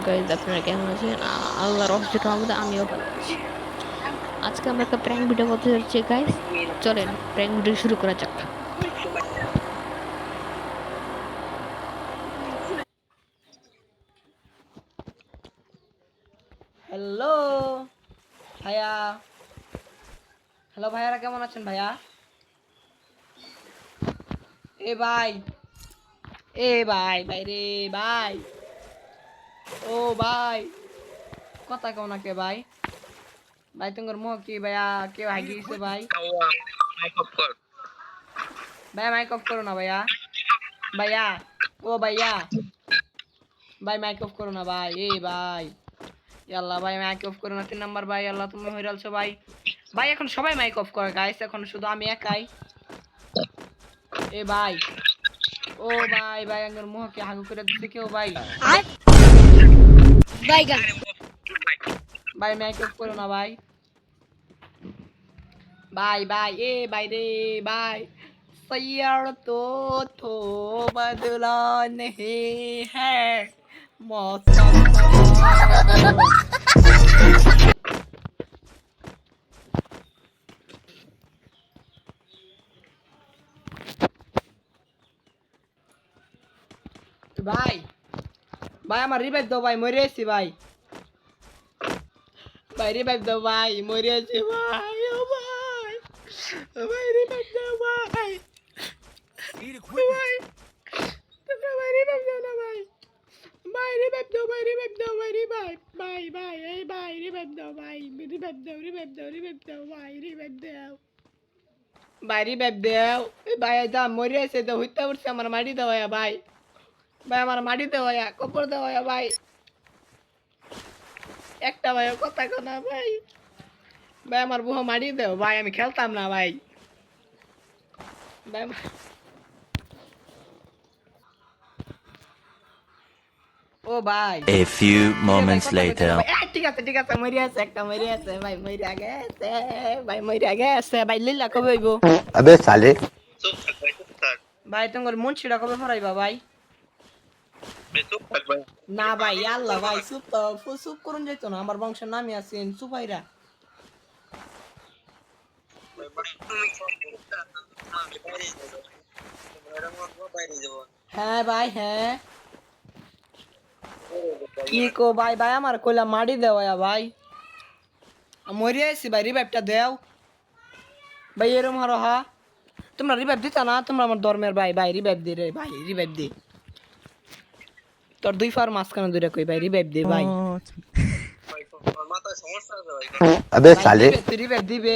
Guys আপনারা কেমন আছেন? আল্লাহর রহমতে রহমতে আমিও ভালো আছি। আজকে আমরা একটা প্র্যাঙ্ক ভিডিও করতে যাচ্ছি গাইস। চলেন প্র্যাঙ্ক ভিডিও শুরু করা যাক। হ্যালো ভাইয়া, হ্যালো ভাইয়ারা, কেমন আছেন ভাইয়া? এ ভাই, এ ভাই, ভাই রে ভাই, ও ভাই, কথা কেমন কে ভাই? ভাই তোমার মুখ কি ভাইয়া? কেউ হাগি গেছে ভাই? ভাই মাইক অফ করো না ভাইয়া, ভাইয়া, ও ভাইয়া, ভাই মাইক অফ করো না ভাই, এ ভাই, আল্লাহ ভাই মাইক অফ করো না। 3 নাম্বার ভাই, আল্লাহ তুমি হয়ে আলছো ভাই। ভাই এখন সবাই মাইক অফ করে গাইস, এখন শুধু আমি একাই। এ ভাই, ও ভাই, ভাই আমার মুখকে হাগু করে দিছে কেউ ভাই? ভাই মাইক অফ করো না ভাই, ভাই ভাই, এ ভাই রে ভাই, सैयार तो थो बदला नहीं है मौसम ভাই, ভাই আমার রিভাইভ দাও ভাই, মরে আছি ভাই, ভাই রিভাইভ দাও ভাই, মরে আছি ভাই, ও ভাই, ভাই রিভাইভ দাও ভাই, ভাই তোমরা ভাই রিভাইভ দাও না ভাই, ভাই রিভাইভ দাও ভাই, রিভাইভ দাও ভাই, রিভাইভ ভাই, ভাই এই ভাই রিভাইভ দাও ভাই, রিভাইভ দাও, রিভাইভ দাও, রিভাইভ দাও ভাই, রিভাইভ দাও ভাই, রিভাইভ দাও। এই ভাই যা মরে আছে তো হইতে উঠছে, আমার মাটি দাও ভাই, ভাই আমার মাটি দাও কপর দাও ভাই, একটা ভাই কথা কো না ভাই, ভাই আমার বুহ মাটি দাও ভাই, আমি খেলতাম না ভাই, ভাই ও ভাই। A few moments later. ঠিক আছে ঠিক আছে, মরে আছে একটা, মরে আছে ভাই, মরে গেছে ভাই, মরে গেছে ভাই। লীলা কবে হইব? अबे साले ভাই তোমার মুন্সিটা কবে ফরাইবা ভাই? না ভাই, আল্লাহ ভাই, চুপ তো, চুপ করুন যাইতো না, আমার বংশের নামই আছেন সুপাইরা। হ্যাঁ ভাই, হ্যাঁ কি কো ভাই, ভাই আমার কইলা মাটি দেওয়া ভাই, মরে আছি ভাই, রিভাইভটা দেও ভাই, এরম হারো হা, তোমরা রিভাইভ দিতা না, তোমরা আমার ধর্মের ভাই, ভাই রিভাইভ দে রে ভাই, রিভাইভ দে, তোর দুই ফার মাঝখানে দুইটা কই ভাই, রিভাইভ দে ভাই, अबे ভাই साले রিভাইভ দিবে।